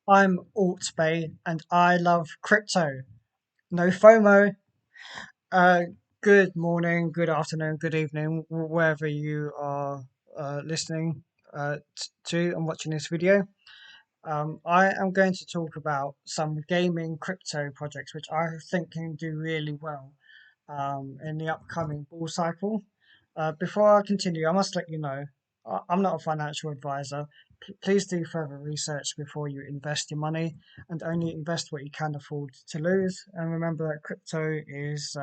I'm ALTBAE and I love crypto. No FOMO. Uh, Good morning, good afternoon, good evening, wherever you are listening to and watching this video. I am going to talk about some gaming crypto projects which I think can do really well in the upcoming bull cycle. Before I continue, I must let you know I'm not a financial advisor. Please do further research before you invest your money and only invest what you can afford to lose. And remember that crypto is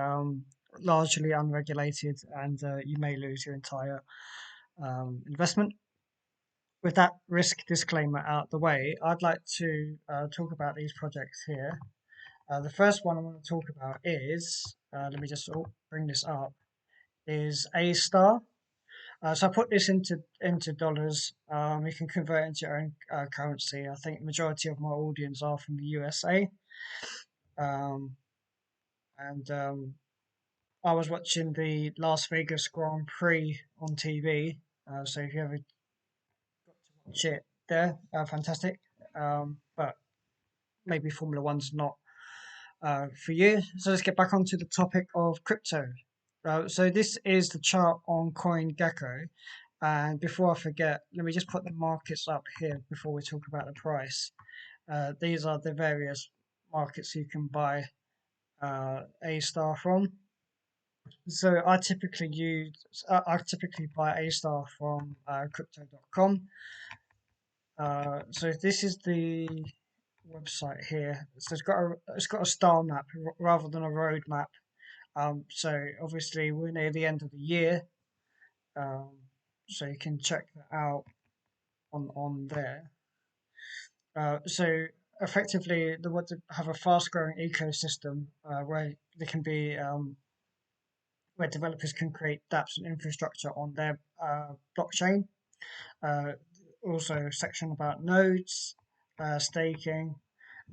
largely unregulated and you may lose your entire investment. With that risk disclaimer out the way, I'd like to talk about these projects here. The first one I want to talk about is, let me just bring this up, is A star. So I put this into dollars. You can convert it into your own currency. I think the majority of my audience are from the USA. Um, and I was watching the Las Vegas Grand Prix on TV. So if you ever got to watch it there, fantastic. But maybe Formula One's not for you. So let's get back onto the topic of crypto. So this is the chart on CoinGecko. And before I forget, let me just put the markets up here before we talk about the price. These are the various markets you can buy A star from. So I typically buy A star from crypto.com. So this is the website here. So it's got a star map rather than a road map. So obviously we're near the end of the year, um, so you can check that out on there. So effectively, they want to have a fast-growing ecosystem where they can be where developers can create dApps and infrastructure on their blockchain. Uh, Also, a section about nodes, staking,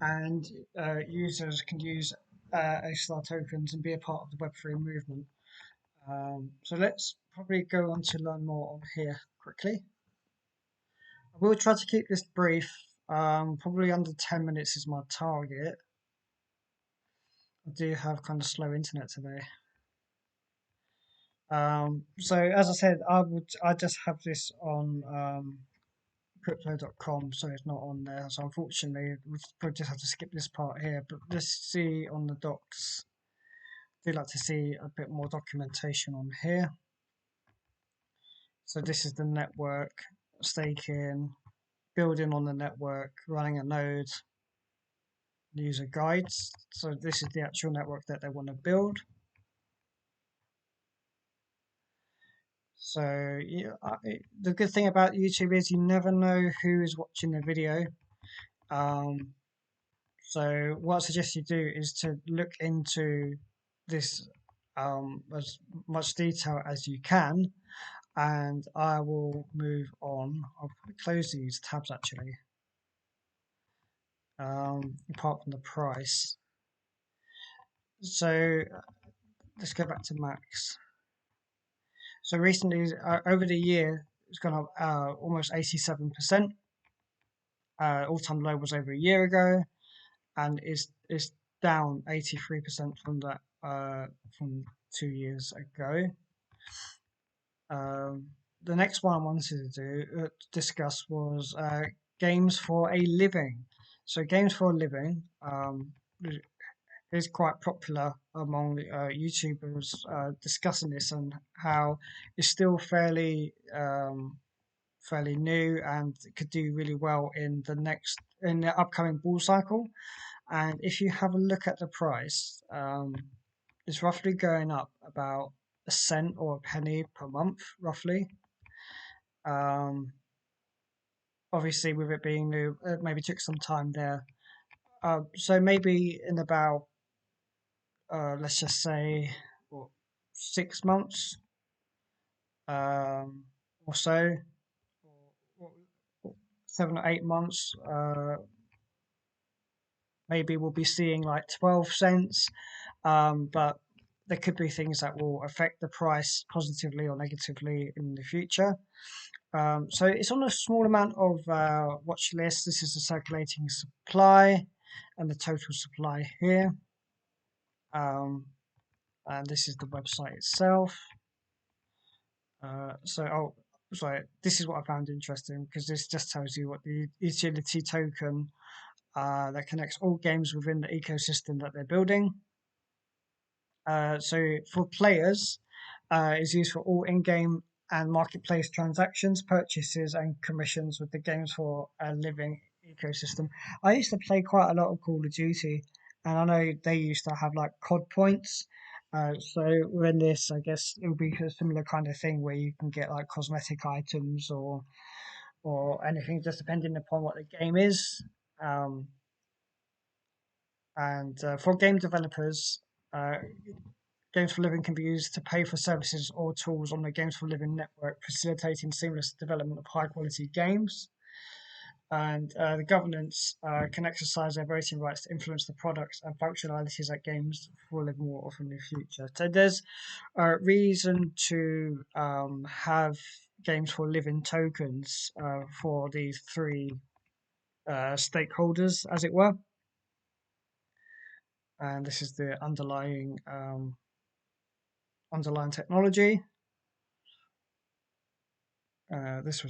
and users can use ASTAR tokens and be a part of the Web3 movement. So let's probably go on to learn more on here quickly. I will try to keep this brief. Probably under 10 minutes is my target. I do have kind of slow internet today. So as I said, I just have this on crypto.com, so it's not on there. So unfortunately, we probably just have to skip this part here. But let's see on the docs. I do like to see a bit more documentation on here. So this is the network, staking, building on the network, running a node, user guides. So this is the actual network that they want to build. So yeah, the good thing about YouTube is you never know who is watching the video. So what I suggest you do is to look into this as much detail as you can, and I will move on. I'll close these tabs actually, apart from the price. So let's go back to Max. So recently, over the year, it's gone up almost 87%. All-time low was over a year ago, and it's down 83% from that from 2 years ago. The next one I wanted to discuss was games for a living. So games for a living is quite popular among YouTubers discussing this and how it's still fairly new and could do really well in the upcoming bull cycle. And if you have a look at the price, it's roughly going up about a cent or a penny per month, roughly. Obviously, with it being new, it maybe took some time there. So maybe in about let's just say, what, 6 months or so, or 7 or 8 months, maybe we'll be seeing like 12 cents. But there could be things that will affect the price positively or negatively in the future. So it's on a small amount of watch list. This is the circulating supply and the total supply here. And this is the website itself. Sorry, this is what I found interesting because this just tells you what the utility token that connects all games within the ecosystem that they're building. So for players, is used for all in-game and marketplace transactions, purchases, and commissions with the games for a living ecosystem. I used to play quite a lot of Call of Duty, and I know they used to have like COD points. So when this, I guess it'll be a similar kind of thing where you can get like cosmetic items or anything, just depending upon what the game is. Um, and for game developers, uh, Games for Living can be used to pay for services or tools on the Games for Living network, facilitating seamless development of high quality games. And the governance can exercise their voting rights to influence the products and functionalities that Games for Living will offer in the future. So there's a reason to have Games for Living tokens for these three stakeholders, as it were. And this is the underlying technology. This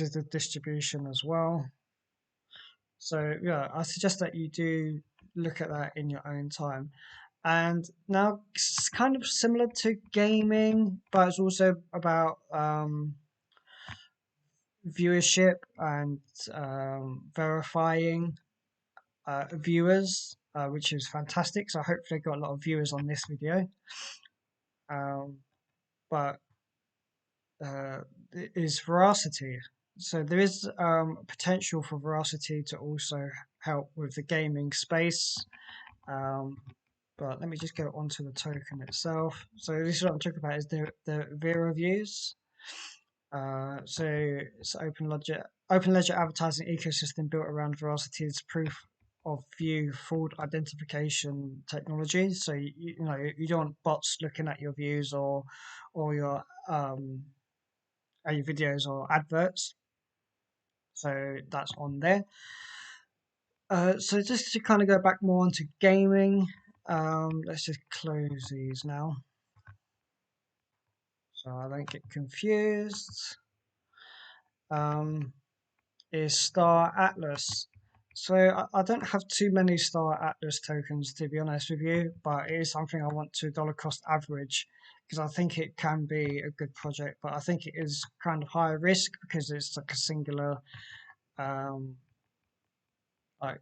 is the distribution as well. So yeah, I suggest that you do look at that in your own time. And now it's kind of similar to gaming, but it's also about viewership and verifying viewers, which is fantastic. So hopefully I got a lot of viewers on this video. But is Verasity. So there is potential for Verasity to also help with the gaming space. But let me just go onto the token itself. So this is what I'm talking about is the VRA views. So it's open ledger advertising ecosystem built around Veracity's proof of view fraud identification technology. So you know you don't want bots looking at your views or your videos or adverts. So that's on there. So just to kind of go back more onto gaming, let's just close these now so I don't get confused. Is Star Atlas. So I don't have too many Star Atlas tokens to be honest with you, but it is something I want to dollar cost average because I think it can be a good project, but I think it is kind of high risk because it's like a singular um, like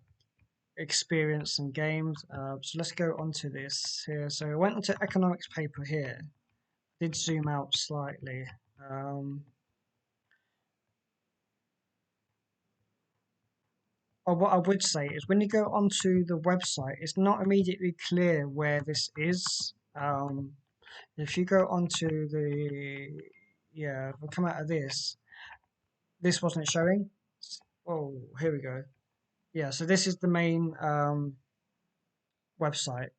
experience and games. So let's go on to this here. So I went onto economics paper here. Did zoom out slightly. Or what I would say is when you go onto the website, it's not immediately clear where this is. If you go onto if we come out of this wasn't showing. Oh, here we go. Yeah, so this is the main website,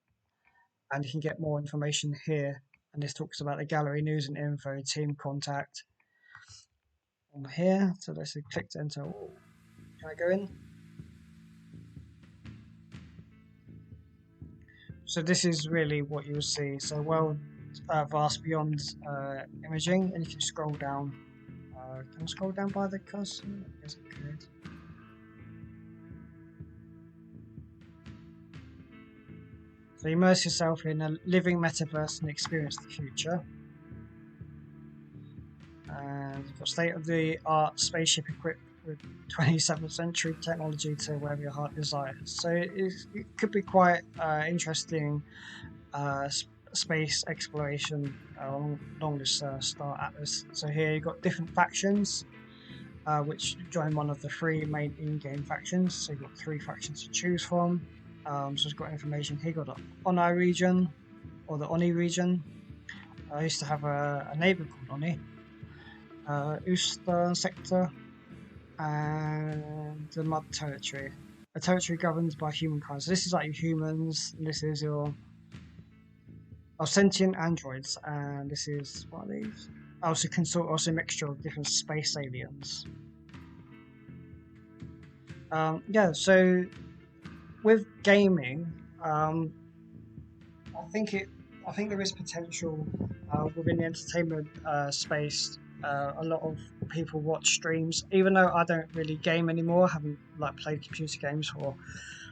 and you can get more information here. And this talks about the gallery, news and info, team contact on here. So let's click to enter. Oh, can I go in? So this is really what you'll see. So vast beyond imaging, and you can scroll down. Can I scroll down by the cursor? Yes, I could. So immerse yourself in a living metaverse and experience the future. And you've got state-of-the-art spaceship equipped with 27th century technology to wherever your heart desires. So it could be quite interesting space exploration along this Star Atlas. So here you've got different factions, which join one of the three main in-game factions. So you've got three factions to choose from. So it's got information here. You've got the Oni region, or the Oni region. I used to have a neighbor called Oni. Uster sector, and the Mud territory. A territory governed by humankind. So this is like your humans, and this is your sentient androids, and this is what are these? also consort also a mixture of different space aliens. Yeah, so with gaming, I think it. I think there is potential within the entertainment space. A lot of people watch streams, even though I don't really game anymore. I haven't like played computer games for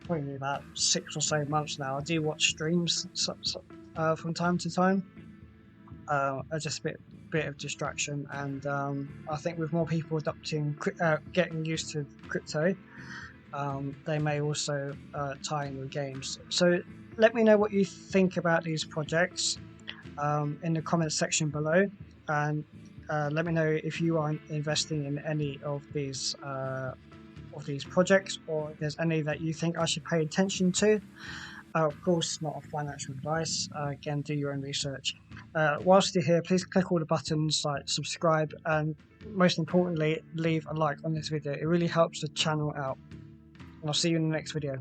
probably about 6 or so months now. I do watch streams from time to time. Just a bit of distraction, and I think with more people adopting, getting used to crypto, they may also tie in with games. So let me know what you think about these projects in the comments section below, and let me know if you are investing in any of these projects, or if there's any that you think I should pay attention to. Of course, not a financial advice. Again, do your own research. Whilst you're here, please click all the buttons like subscribe, and most importantly, leave a like on this video. It really helps the channel out. And I'll see you in the next video.